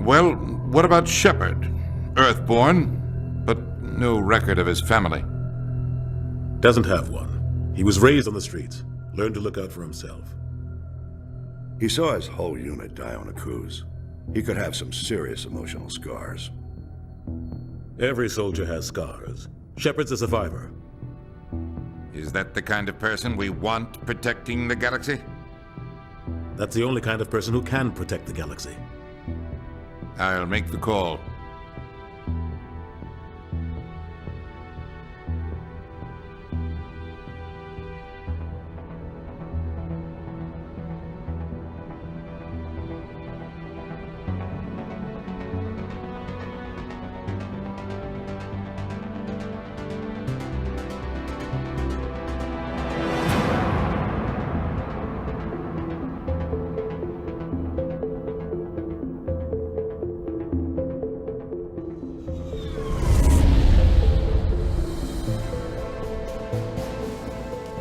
Well, what about Shepard? Earthborn, but no record of his family. Doesn't have one. He was raised on the streets. Learned to look out for himself. He saw his whole unit die on a cruise. He could have some serious emotional scars. Every soldier has scars. Shepard's a survivor. Is that the kind of person we want protecting the galaxy? That's the only kind of person who can protect the galaxy. I'll make the call.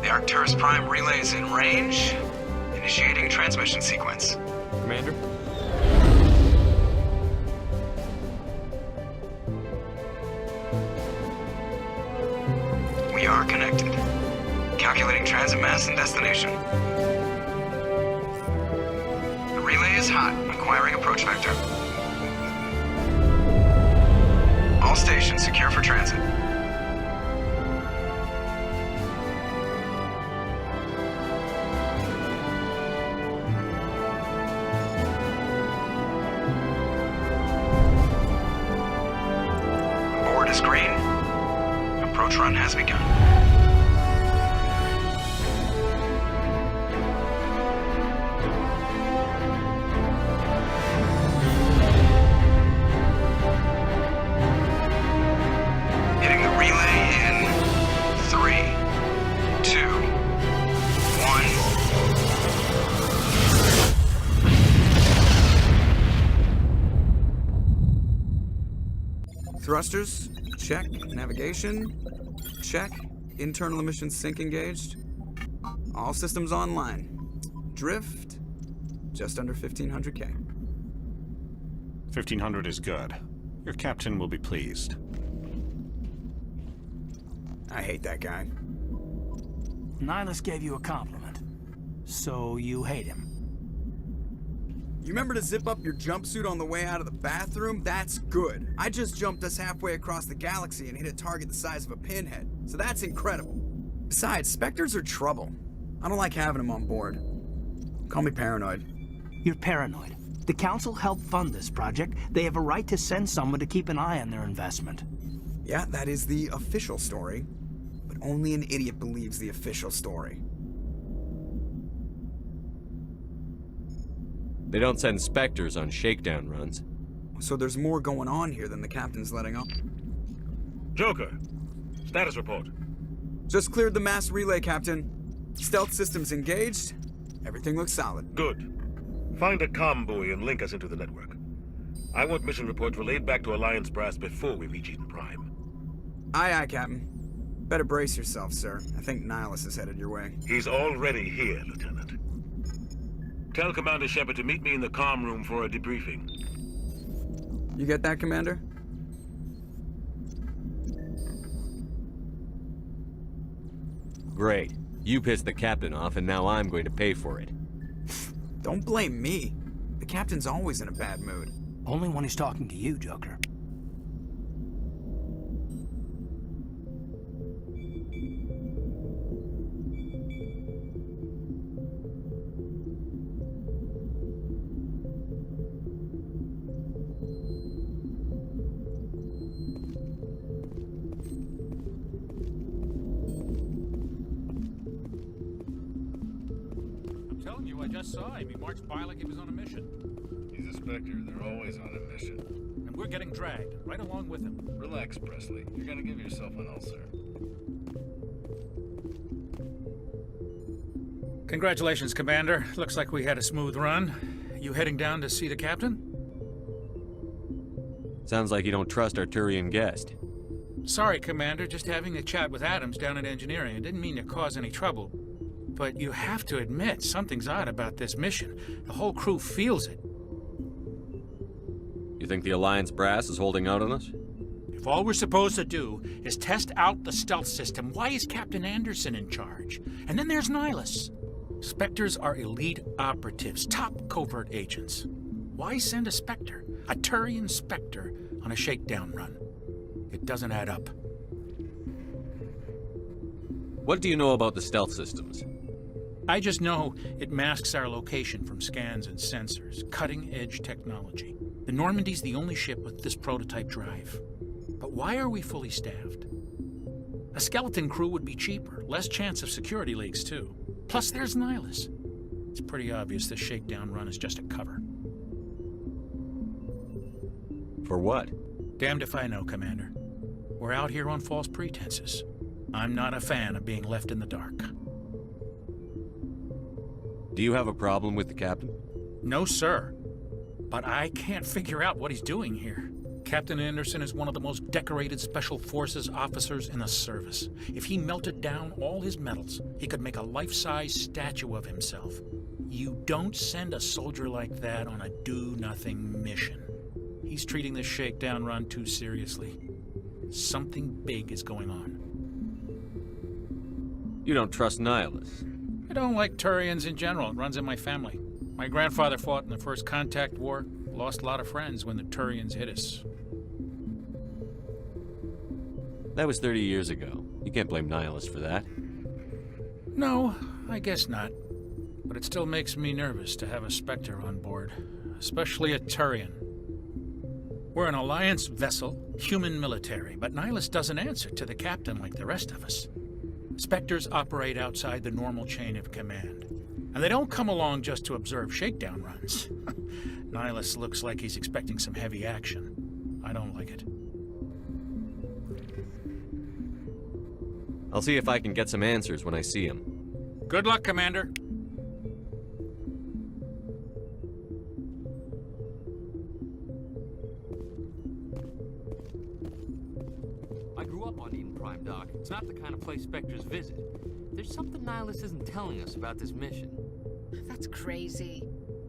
Arcturus Prime relays in range. Initiating transmission sequence. Commander? We are connected. Calculating transit mass and destination. The relay is hot. Acquiring approach vector. All stations secure for transit. Green. Approach run has begun. Hitting the relay in 3, 2, 1. Thrusters. Check. Navigation. Check. Internal emissions sync engaged. All systems online. Drift. Just under 1,500K. 1,500 is good. Your captain will be pleased. I hate that guy. Nihilus gave you a compliment. So you hate him. You remember to zip up your jumpsuit on the way out of the bathroom? That's good. I just jumped us halfway across the galaxy and hit a target the size of a pinhead, so that's incredible. Besides, Spectres are trouble. I don't like having them on board. Call me paranoid. You're paranoid. The Council helped fund this project. They have a right to send someone to keep an eye on their investment. Yeah, that is the official story. But only an idiot believes the official story. They don't send Spectres on shakedown runs. So there's more going on here than the captain's letting on. Joker, status report. Just cleared the mass relay, Captain. Stealth systems engaged. Everything looks solid. Good. Find a comm buoy and link us into the network. I want mission reports relayed back to Alliance Brass before we reach Eden Prime. Aye, aye, Captain. Better brace yourself, sir. I think Nihilus is headed your way. He's already here, Lieutenant. Tell Commander Shepard to meet me in the comm room for a debriefing. You get that, Commander? Great. You pissed the captain off, and now I'm going to pay for it. Don't blame me. The captain's always in a bad mood. Only when he's talking to you, Joker. I just saw him. He marched by like he was on a mission. He's a Spectre. They're always on a mission. And we're getting dragged, right along with him. Relax, Presley. You're gonna give yourself an ulcer. Congratulations, Commander. Looks like we had a smooth run. You heading down to see the captain? Sounds like you don't trust our Turian guest. Sorry, Commander. Just having a chat with Adams down at engineering. I didn't mean to cause any trouble. But you have to admit, something's odd about this mission. The whole crew feels it. think the Alliance brass is holding out on us? If all we're supposed to do is test out the stealth system, why is Captain Anderson in charge? And then there's Nihilus. Spectres are elite operatives, top covert agents. Why send a Spectre, a Turian Spectre, on a shakedown run? It doesn't add up. What do you know about the stealth systems? I just know it masks our location from scans and sensors. Cutting-edge technology. The Normandy's the only ship with this prototype drive. But why are we fully staffed? A skeleton crew would be cheaper, less chance of security leaks too. Plus there's Nihilus. It's pretty obvious this shakedown run is just a cover. For what? Damned if I know, Commander. We're out here on false pretenses. I'm not a fan of being left in the dark. Do you have a problem with the captain? No, sir. But I can't figure out what he's doing here. Captain Anderson is one of the most decorated Special Forces officers in the service. If he melted down all his medals, he could make a life-size statue of himself. You don't send a soldier like that on a do-nothing mission. He's treating this shakedown run too seriously. Something big is going on. You don't trust Nihilus? I don't like Turians in general. It runs in my family. My grandfather fought in the First Contact War. Lost a lot of friends when the Turians hit us. That was 30 years ago. You can't blame Nihilus for that. No, I guess not. But it still makes me nervous to have a Spectre on board. Especially a Turian. We're an Alliance vessel, human military, but Nihilus doesn't answer to the captain like the rest of us. Spectres operate outside the normal chain of command. And they don't come along just to observe shakedown runs. Nihilus looks like he's expecting some heavy action. I don't like it. I'll see if I can get some answers when I see him. Good luck, Commander. I grew up on Eden Prime, Doc. It's not the kind of place Spectres visit. There's something Nihilus isn't telling us about this mission. That's crazy.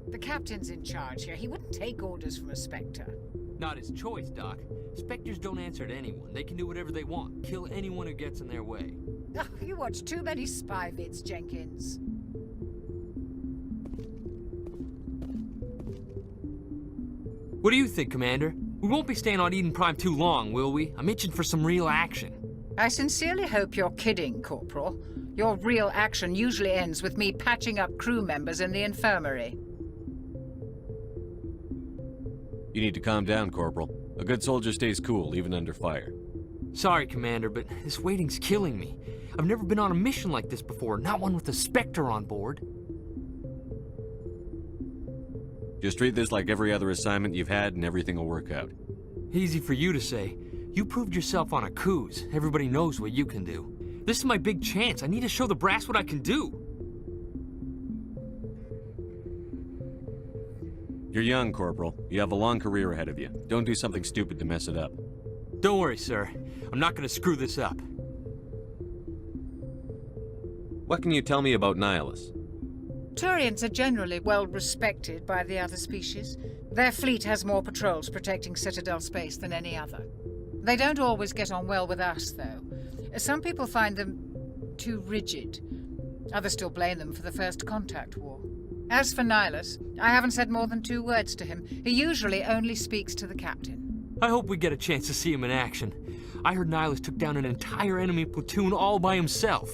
The captain's in charge here. He wouldn't take orders from a Spectre. Not his choice, Doc. Spectres don't answer to anyone. They can do whatever they want. Kill anyone who gets in their way. Oh, you watch too many spy vids, Jenkins. What do you think, Commander? We won't be staying on Eden Prime too long, will we? I'm itching for some real action. I sincerely hope you're kidding, Corporal. Your real action usually ends with me patching up crew members in the infirmary. You need to calm down, Corporal. A good soldier stays cool, even under fire. Sorry, Commander, but this waiting's killing me. I've never been on a mission like this before, not one with a Spectre on board. Just treat this like every other assignment you've had and everything will work out. Easy for you to say. You proved yourself on a cruise. Everybody knows what you can do. This is my big chance. I need to show the brass what I can do. You're young, Corporal. You have a long career ahead of you. Don't do something stupid to mess it up. Don't worry, sir. I'm not going to screw this up. What can you tell me about Nihilus? Turians are generally well respected by the other species. Their fleet has more patrols protecting Citadel space than any other. They don't always get on well with us, though. Some people find them too rigid. Others still blame them for the First Contact War. As for Nihilus, I haven't said more than 2 words to him. He usually only speaks to the captain. I hope we get a chance to see him in action. I heard Nihilus took down an entire enemy platoon all by himself.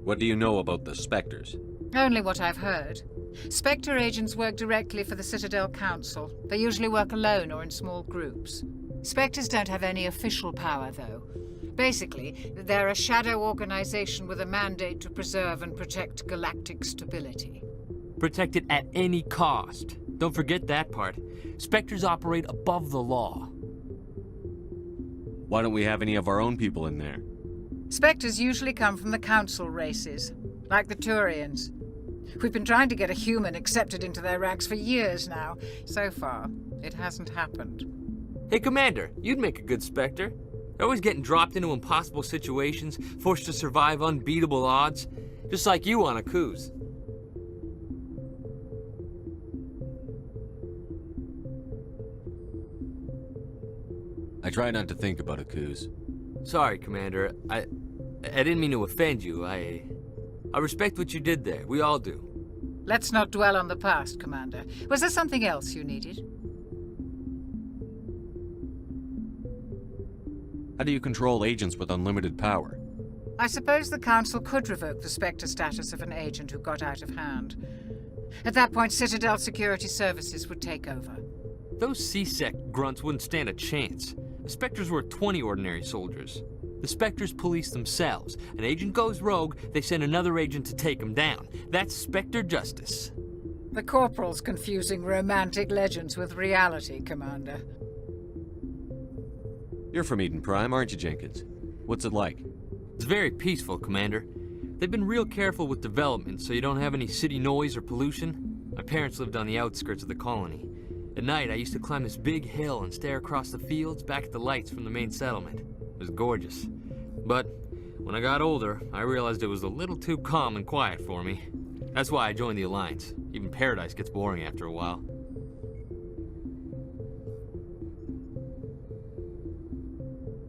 What do you know about the Spectres? Only what I've heard. Spectre agents work directly for the Citadel Council. They usually work alone or in small groups. Spectres don't have any official power, though. Basically, they're a shadow organization with a mandate to preserve and protect galactic stability. Protect it at any cost. Don't forget that part. Spectres operate above the law. Why don't we have any of our own people in there? Spectres usually come from the Council races, like the Turians. We've been trying to get a human accepted into their ranks for years now. So far, it hasn't happened. Hey, Commander, you'd make a good Spectre. They're always getting dropped into impossible situations, forced to survive unbeatable odds. Just like you on a cruise. I try not to think about it, Coos. Sorry, Commander. I didn't mean to offend you. I respect what you did there. We all do. Let's not dwell on the past, Commander. Was there something else you needed? How do you control agents with unlimited power? I suppose the Council could revoke the Spectre status of an agent who got out of hand. At that point, Citadel Security Services would take over. Those C-Sec grunts wouldn't stand a chance. The Spectres were 20 ordinary soldiers. The Spectres police themselves. An agent goes rogue, they send another agent to take him down. That's Spectre justice. The Corporal's confusing romantic legends with reality, Commander. You're from Eden Prime, aren't you, Jenkins? What's it like? It's very peaceful, Commander. They've been real careful with development, so you don't have any city noise or pollution. My parents lived on the outskirts of the colony. At night, I used to climb this big hill and stare across the fields back at the lights from the main settlement. It was gorgeous. But when I got older, I realized it was a little too calm and quiet for me. That's why I joined the Alliance. Even Paradise gets boring after a while.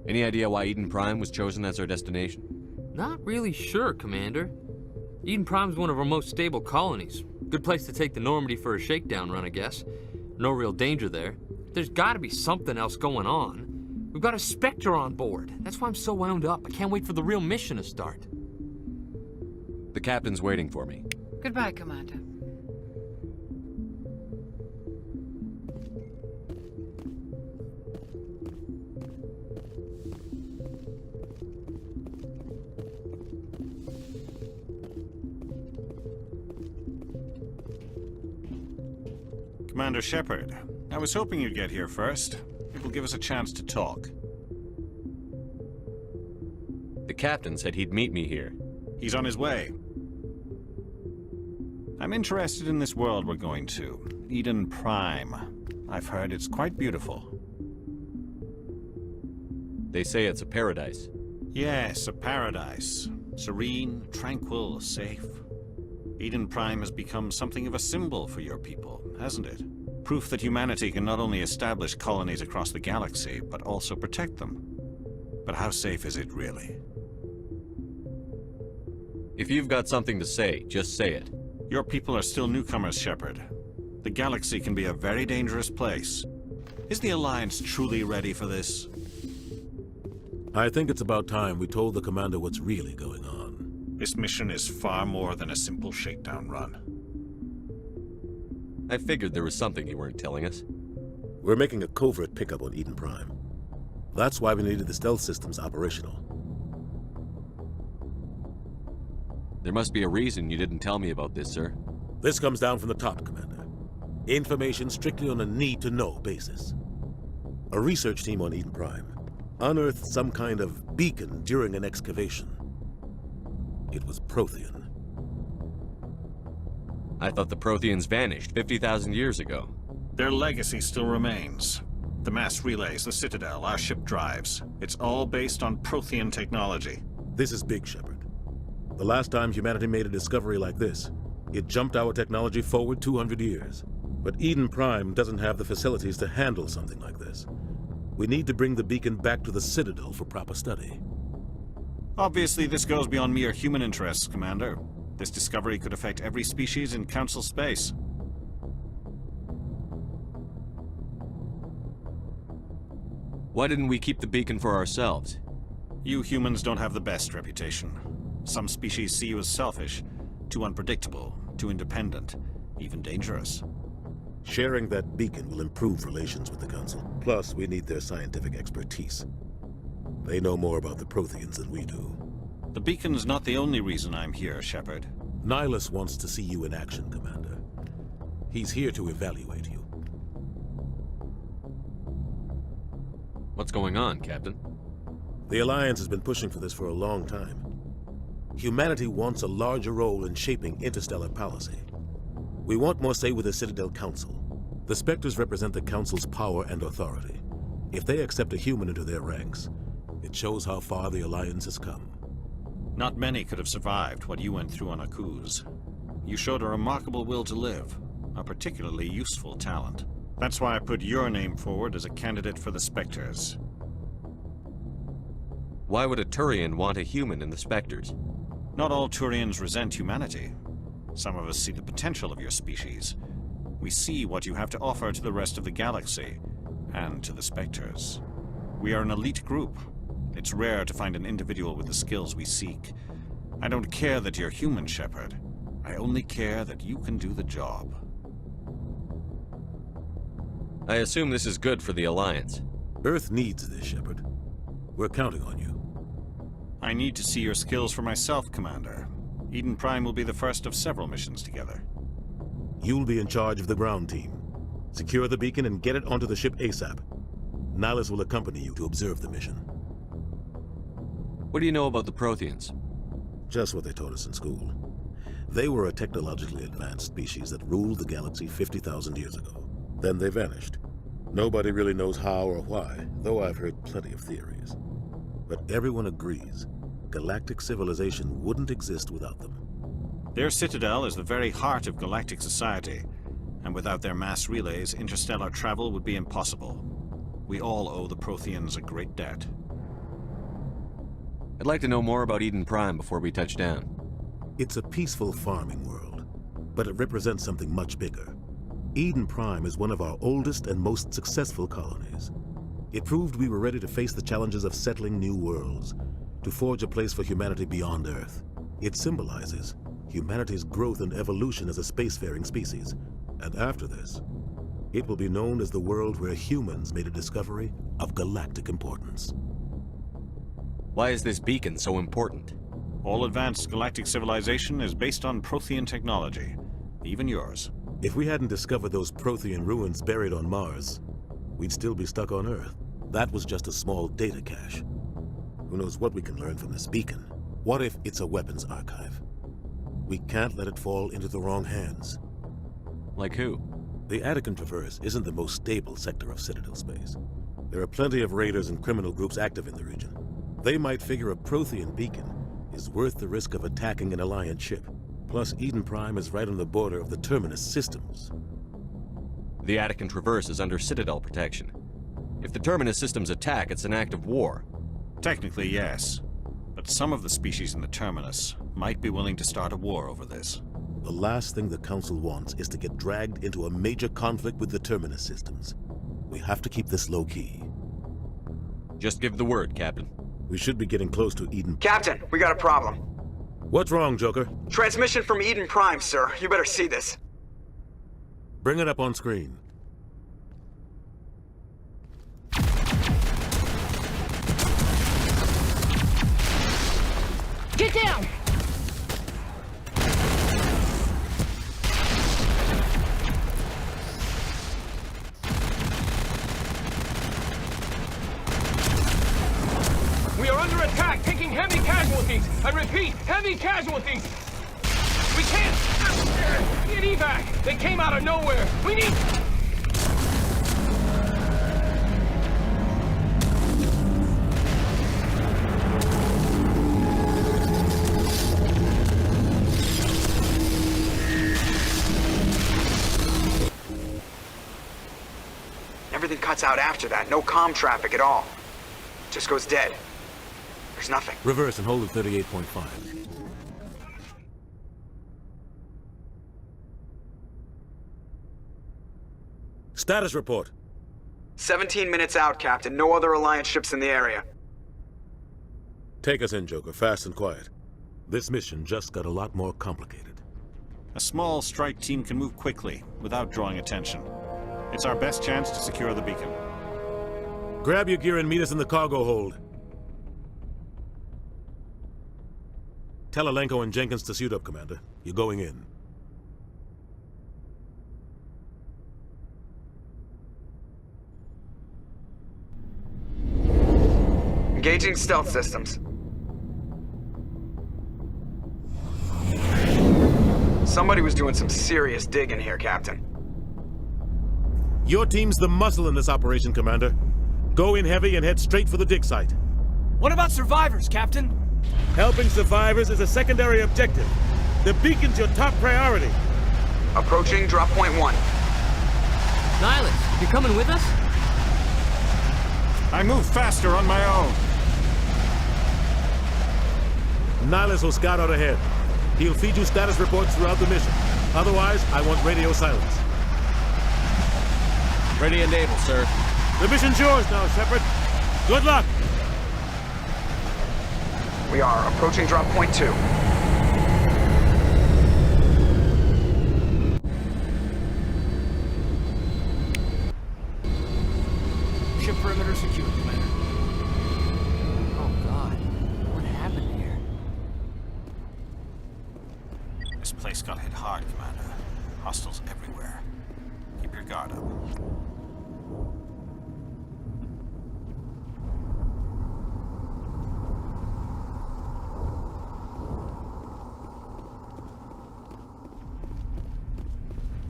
Any idea why Eden Prime was chosen as our destination? Not really sure, Commander. Eden Prime's one of our most stable colonies. Good place to take the Normandy for a shakedown run, I guess. No real danger there. There's gotta be something else going on. We've got a Spectre on board. That's why I'm so wound up. I can't wait for the real mission to start. The captain's waiting for me. Goodbye, Commander. Commander Shepard, I was hoping you'd get here first. It will give us a chance to talk. The captain said he'd meet me here. He's on his way. I'm interested in this world we're going to, Eden Prime. I've heard it's quite beautiful. They say it's a paradise. Yes, a paradise. Serene, tranquil, safe. Eden Prime has become something of a symbol for your people, hasn't it? Proof that humanity can not only establish colonies across the galaxy, but also protect them. But how safe is it really? If you've got something to say, just say it. Your people are still newcomers, Shepard. The galaxy can be a very dangerous place. Is the Alliance truly ready for this? I think it's about time we told the Commander what's really going on. This mission is far more than a simple shakedown run. I figured there was something you weren't telling us. We're making a covert pickup on Eden Prime. That's why we needed the stealth systems operational. There must be a reason you didn't tell me about this, sir. This comes down from the top, Commander. Information strictly on a need-to-know basis. A research team on Eden Prime unearthed some kind of beacon during an excavation. It was Prothean. I thought the Protheans vanished 50,000 years ago. Their legacy still remains. The mass relays, the Citadel, our ship drives. It's all based on Prothean technology. This is big, Shepard. The last time humanity made a discovery like this, it jumped our technology forward 200 years. But Eden Prime doesn't have the facilities to handle something like this. We need to bring the beacon back to the Citadel for proper study. Obviously, this goes beyond mere human interests, Commander. This discovery could affect every species in Council space. Why didn't we keep the beacon for ourselves? You humans don't have the best reputation. Some species see you as selfish, too unpredictable, too independent, even dangerous. Sharing that beacon will improve relations with the Council. Plus, we need their scientific expertise. They know more about the Protheans than we do. The beacon's not the only reason I'm here, Shepard. Nihilus wants to see you in action, Commander. He's here to evaluate you. What's going on, Captain? The Alliance has been pushing for this for a long time. Humanity wants a larger role in shaping interstellar policy. We want more say with the Citadel Council. The Spectres represent the Council's power and authority. If they accept a human into their ranks, it shows how far the Alliance has come. Not many could have survived what you went through on Akuz. You showed a remarkable will to live, a particularly useful talent. That's why I put your name forward as a candidate for the Spectres. Why would a Turian want a human in the Spectres? Not all Turians resent humanity. Some of us see the potential of your species. We see what you have to offer to the rest of the galaxy, and to the Spectres. We are an elite group. It's rare to find an individual with the skills we seek. I don't care that you're human, Shepard. I only care that you can do the job. I assume this is good for the Alliance. Earth needs this, Shepard. We're counting on you. I need to see your skills for myself, Commander. Eden Prime will be the first of several missions together. You'll be in charge of the ground team. Secure the beacon and get it onto the ship ASAP. Nihilus will accompany you to observe the mission. What do you know about the Protheans? Just what they taught us in school. They were a technologically advanced species that ruled the galaxy 50,000 years ago. Then they vanished. Nobody really knows how or why, though I've heard plenty of theories. But everyone agrees, galactic civilization wouldn't exist without them. Their citadel is the very heart of galactic society, and without their mass relays, interstellar travel would be impossible. We all owe the Protheans a great debt. I'd like to know more about Eden Prime before we touch down. It's a peaceful farming world, but it represents something much bigger. Eden Prime is one of our oldest and most successful colonies. It proved we were ready to face the challenges of settling new worlds, to forge a place for humanity beyond Earth. It symbolizes humanity's growth and evolution as a spacefaring species. And after this, it will be known as the world where humans made a discovery of galactic importance. Why is this beacon so important? All advanced galactic civilization is based on Prothean technology, even yours. If we hadn't discovered those Prothean ruins buried on Mars, we'd still be stuck on Earth. That was just a small data cache. Who knows what we can learn from this beacon? What if it's a weapons archive? We can't let it fall into the wrong hands. Like who? The Attican Traverse isn't the most stable sector of Citadel space. There are plenty of raiders and criminal groups active in the region. They might figure a Prothean beacon is worth the risk of attacking an Alliance ship. Plus, Eden Prime is right on the border of the Terminus systems. The Attican Traverse is under Citadel protection. If the Terminus systems attack, it's an act of war. Technically, yes. But some of the species in the Terminus might be willing to start a war over this. The last thing the Council wants is to get dragged into a major conflict with the Terminus systems. We have to keep this low-key. Just give the word, Captain. We should be getting close to Eden... Captain, we got a problem. What's wrong, Joker? Transmission from Eden Prime, sir. You better see this. Bring it up on screen. Get down! We are under attack, taking heavy casualties. I repeat, heavy casualties. We can't get evac. They came out of nowhere. We need... Everything cuts out after that. No comm traffic at all. Just goes dead. There's nothing. Reverse and hold at 38.5. Status report. 17 minutes out, Captain. No other Alliance ships in the area. Take us in, Joker. Fast and quiet. This mission just got a lot more complicated. A small strike team can move quickly, without drawing attention. It's our best chance to secure the beacon. Grab your gear and meet us in the cargo hold. Tell Alenko and Jenkins to suit up, Commander. You're going in. Engaging stealth systems. Somebody was doing some serious digging here, Captain. Your team's the muscle in this operation, Commander. Go in heavy and head straight for the dig site. What about survivors, Captain? Helping survivors is a secondary objective. The beacon's your top priority. Approaching drop point 1. Nihilus, you coming with us? I move faster on my own. Nihilus will scout out ahead. He'll feed you status reports throughout the mission. Otherwise, I want radio silence. Ready and able, sir. The mission's yours now, Shepard. Good luck! We are approaching drop point 2. Ship perimeter secure, Commander. Oh God, what happened here? This place got hit hard, Commander. Hostiles everywhere. Keep your guard up.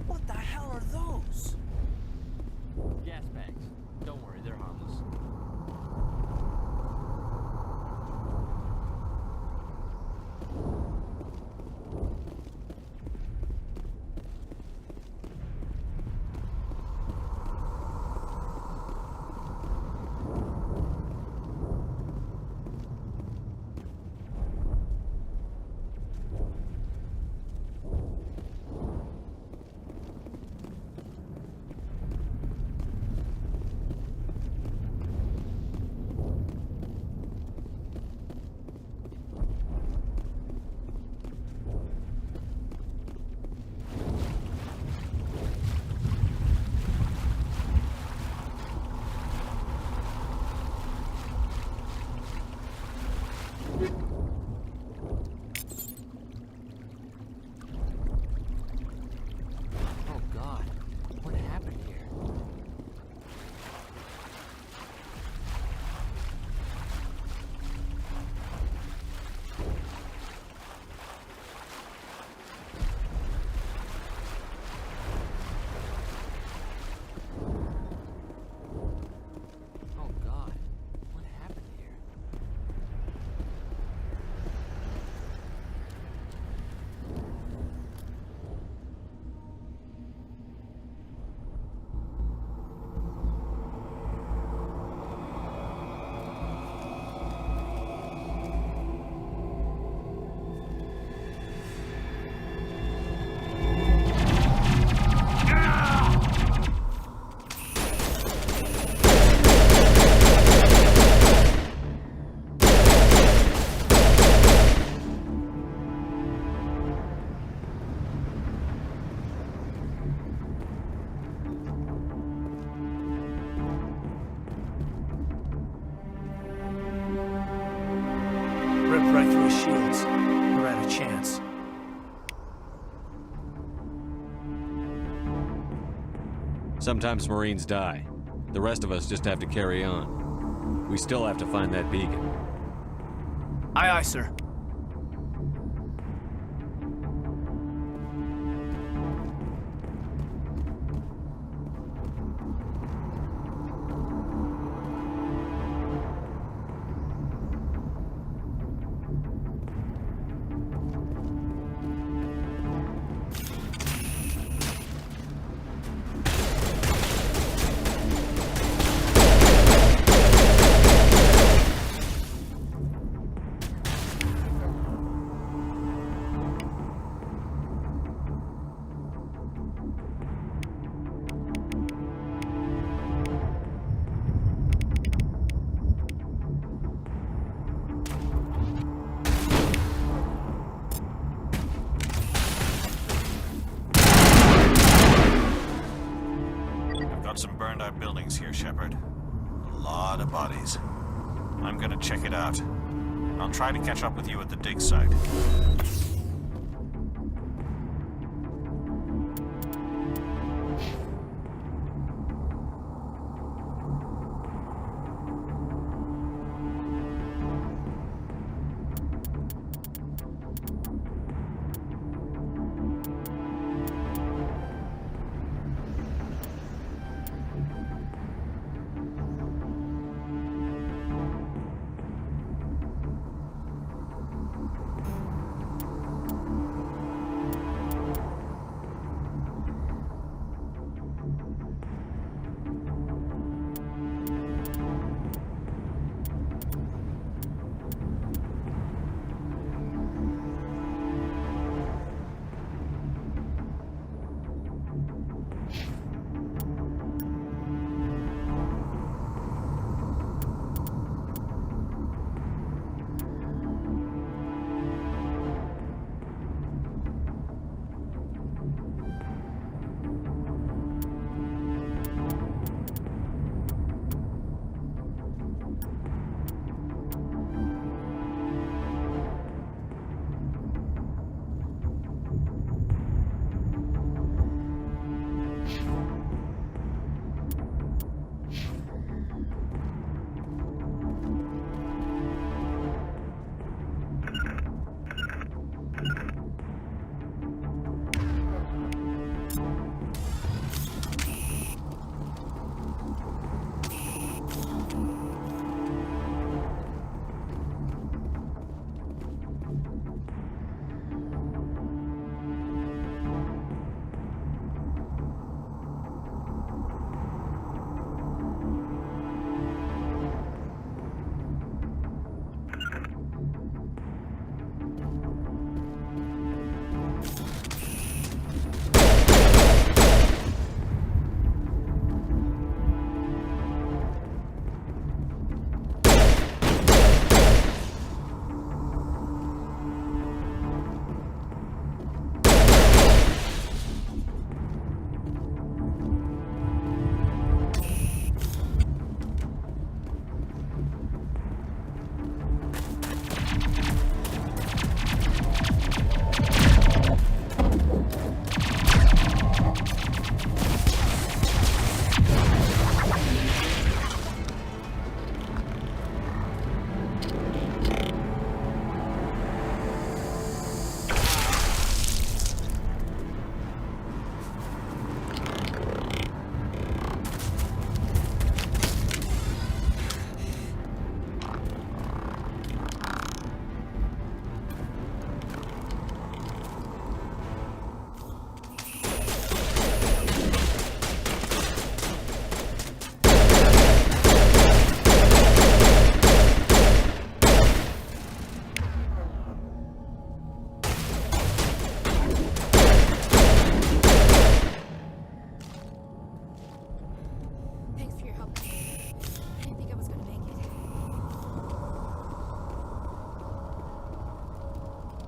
What the hell are those? Gas bags. Don't worry, they're harmless. Oh God, what happened here? Oh God, what happened here? Ripped right through his shields. Never had a chance. Sometimes Marines die. The rest of us just have to carry on. We still have to find that beacon. Aye, aye, sir. Some burned out buildings here, Shepard. A lot of bodies. I'm gonna check it out. I'll try to catch up with you at the dig site.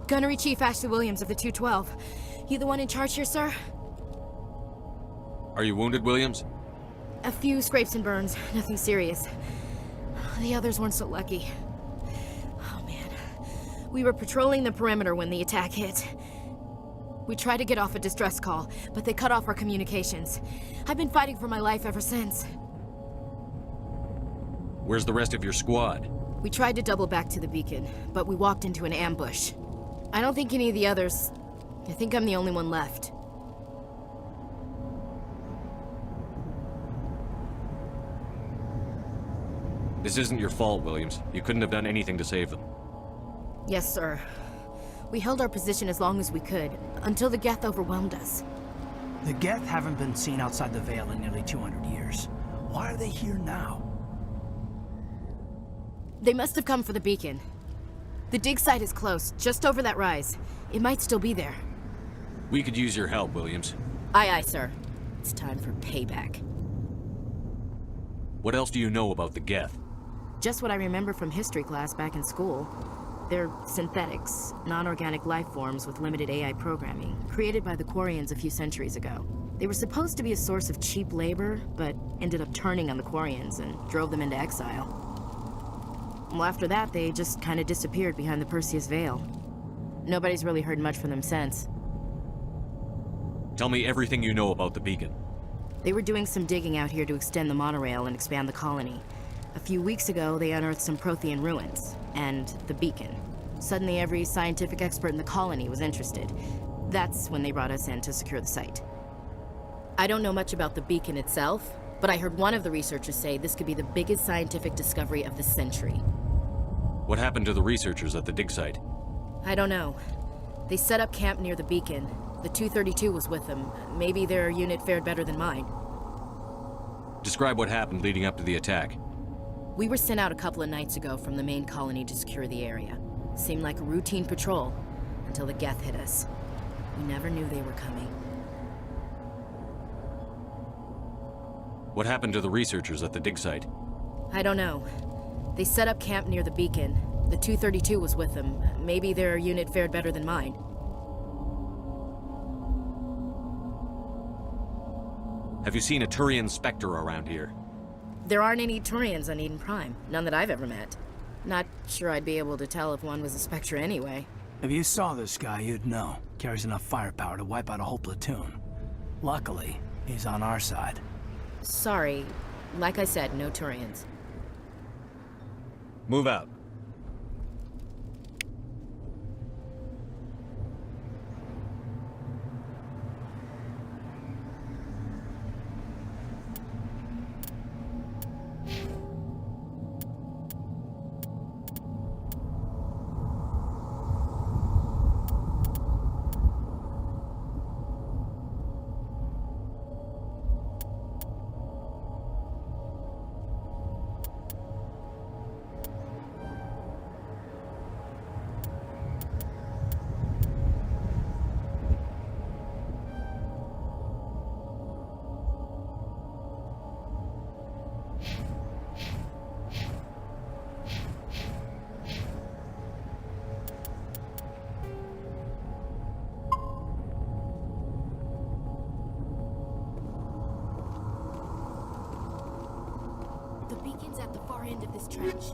Gunnery Chief Ashley Williams of the 212. You the one in charge here, sir? Are you wounded, Williams? A few scrapes and burns, nothing serious. The others weren't so lucky. Oh man. We were patrolling the perimeter when the attack hit. We tried to get off a distress call, but they cut off our communications. I've been fighting for my life ever since. Where's the rest of your squad? We tried to double back to the beacon, but we walked into an ambush. I don't think any of the others... I think I'm the only one left. This isn't your fault, Williams. You couldn't have done anything to save them. Yes, sir. We held our position as long as we could, until the Geth overwhelmed us. The Geth haven't been seen outside the Veil in nearly 200 years. Why are they here now? They must have come for the beacon. The dig site is close, just over that rise. It might still be there. We could use your help, Williams. Aye, aye, sir. It's time for payback. What else do you know about the Geth? Just what I remember from history class back in school. They're synthetics, non-organic life forms with limited AI programming, created by the Quarians a few centuries ago. They were supposed to be a source of cheap labor, but ended up turning on the Quarians and drove them into exile. Well, after that, they just kind of disappeared behind the Perseus Veil. Nobody's really heard much from them since. Tell me everything you know about the beacon. They were doing some digging out here to extend the monorail and expand the colony. A few weeks ago, they unearthed some Prothean ruins, and the beacon. Suddenly, every scientific expert in the colony was interested. That's when they brought us in to secure the site. I don't know much about the beacon itself, but I heard one of the researchers say this could be the biggest scientific discovery of the century. What happened to the researchers at the dig site? I don't know. They set up camp near the beacon. The 232 was with them. Maybe their unit fared better than mine. Describe what happened leading up to the attack. We were sent out a couple of nights ago from the main colony to secure the area. Seemed like a routine patrol, until the Geth hit us. We never knew they were coming. What happened to the researchers at the dig site? I don't know. They set up camp near the beacon. The 232 was with them. Maybe their unit fared better than mine. Have you seen a Turian Spectre around here? There aren't any Turians on Eden Prime. None that I've ever met. Not sure I'd be able to tell if one was a Spectre anyway. If you saw this guy, you'd know. Carries enough firepower to wipe out a whole platoon. Luckily, he's on our side. Sorry. Like I said, no Turians. Move out. The beacon's at the far end of this trench.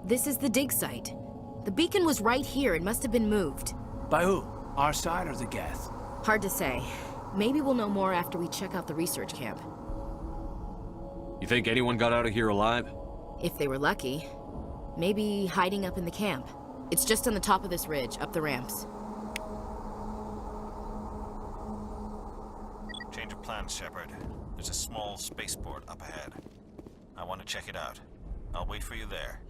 This is the dig site. The beacon was right here. It must have been moved. By who? Our side or the Geth? Hard to say. Maybe we'll know more after we check out the research camp. You think anyone got out of here alive? If they were lucky. Maybe hiding up in the camp. It's just on the top of this ridge, up the ramps. Change of plans, Shepard. There's a small spaceport up ahead. I want to check it out. I'll wait for you there.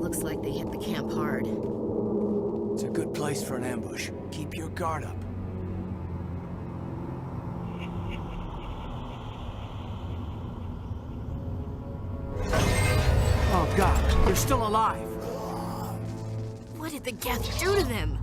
Looks like they hit the camp hard. It's a good place for an ambush. Keep your guard up. Oh God, they're still alive. What did the Geth do to them?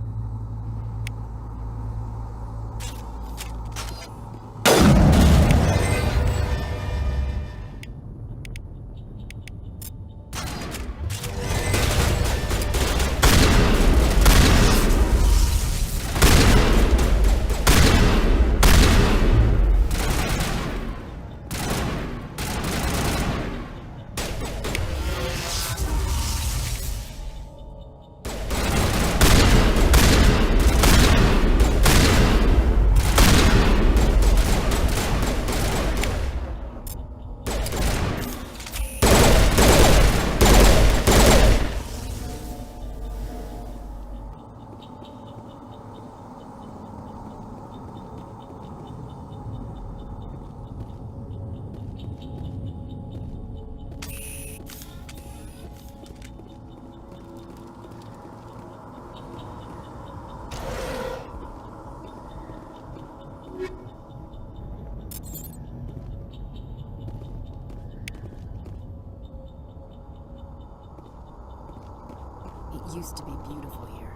It used to be beautiful here.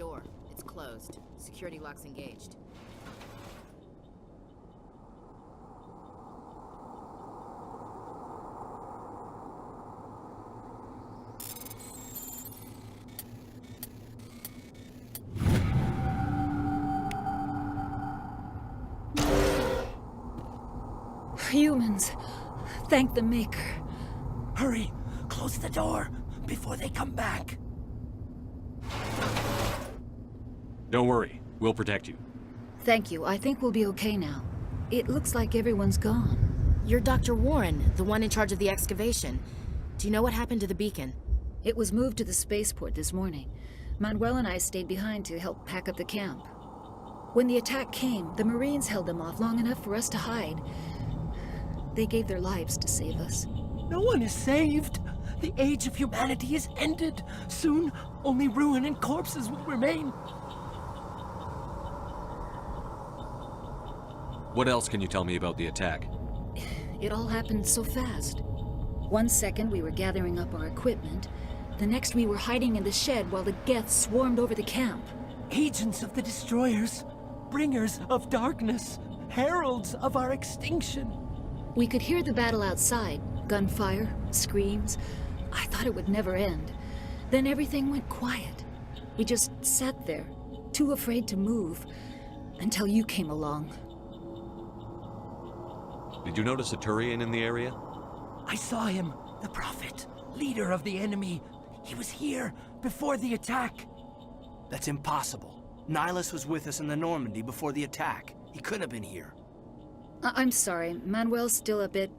door. It's closed. Security lock's engaged. Humans. Thank the Maker. Hurry! Close the door before they come back. Don't worry. We'll protect you. Thank you. I think we'll be okay now. It looks like everyone's gone. You're Dr. Warren, the one in charge of the excavation. Do you know what happened to the beacon? It was moved to the spaceport this morning. Manuel and I stayed behind to help pack up the camp. When the attack came, the Marines held them off long enough for us to hide. They gave their lives to save us. No one is saved. The age of humanity is ended. Soon, only ruin and corpses will remain. What else can you tell me about the attack? It all happened so fast. 1 second we were gathering up our equipment. The next we were hiding in the shed while the Geth swarmed over the camp. Agents of the destroyers. Bringers of darkness. Heralds of our extinction. We could hear the battle outside. Gunfire, screams. I thought it would never end. Then everything went quiet. We just sat there, too afraid to move, until you came along. Did you notice a Turian in the area? I saw him, the Prophet, leader of the enemy. He was here before the attack. That's impossible. Nihilus was with us in the Normandy before the attack. He couldn't have been here. I'm sorry, Manuel's still a bit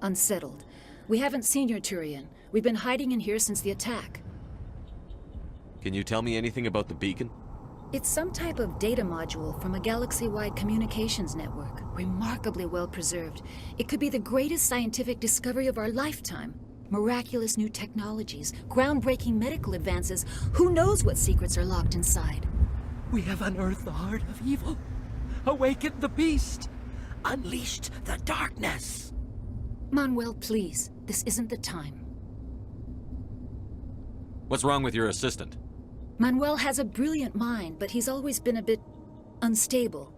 unsettled. We haven't seen your Turian. We've been hiding in here since the attack. Can you tell me anything about the beacon? It's some type of data module from a galaxy-wide communications network. Remarkably well preserved. It could be the greatest scientific discovery of our lifetime. Miraculous new technologies, groundbreaking medical advances. Who knows what secrets are locked inside? We have unearthed the heart of evil. Awakened the beast. Unleashed the darkness. Manuel, please. This isn't the time. What's wrong with your assistant? Manuel has a brilliant mind, but he's always been a bit unstable.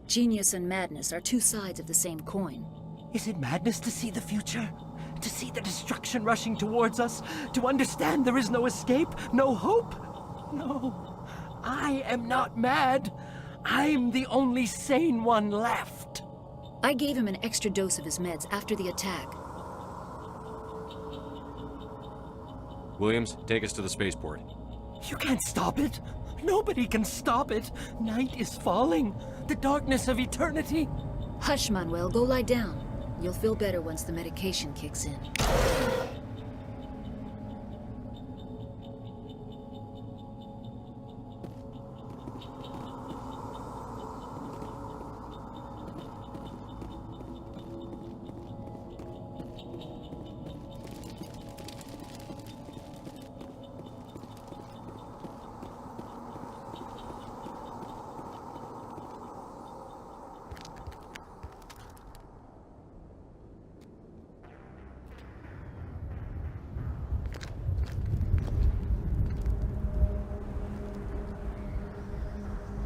Genius and madness are two sides of the same coin. Is it madness to see the future? To see the destruction rushing towards us? To understand there is no escape? No hope? No. I am not mad. I'm the only sane one left. I gave him an extra dose of his meds after the attack. Williams, take us to the spaceport. You can't stop it. Nobody can stop it. Night is falling. The darkness of eternity. Hush, Manuel. Go lie down. You'll feel better once the medication kicks in.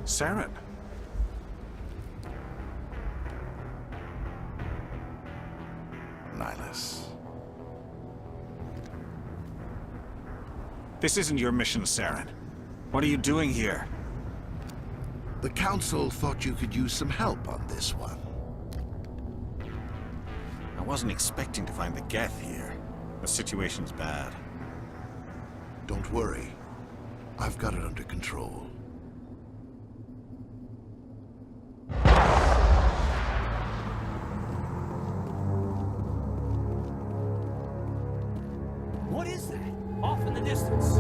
Saren. Nihilus. This isn't your mission, Saren. What are you doing here? The Council thought you could use some help on this one. I wasn't expecting to find the Geth here. The situation's bad. Don't worry. I've got it under control. What is that? Off in the distance.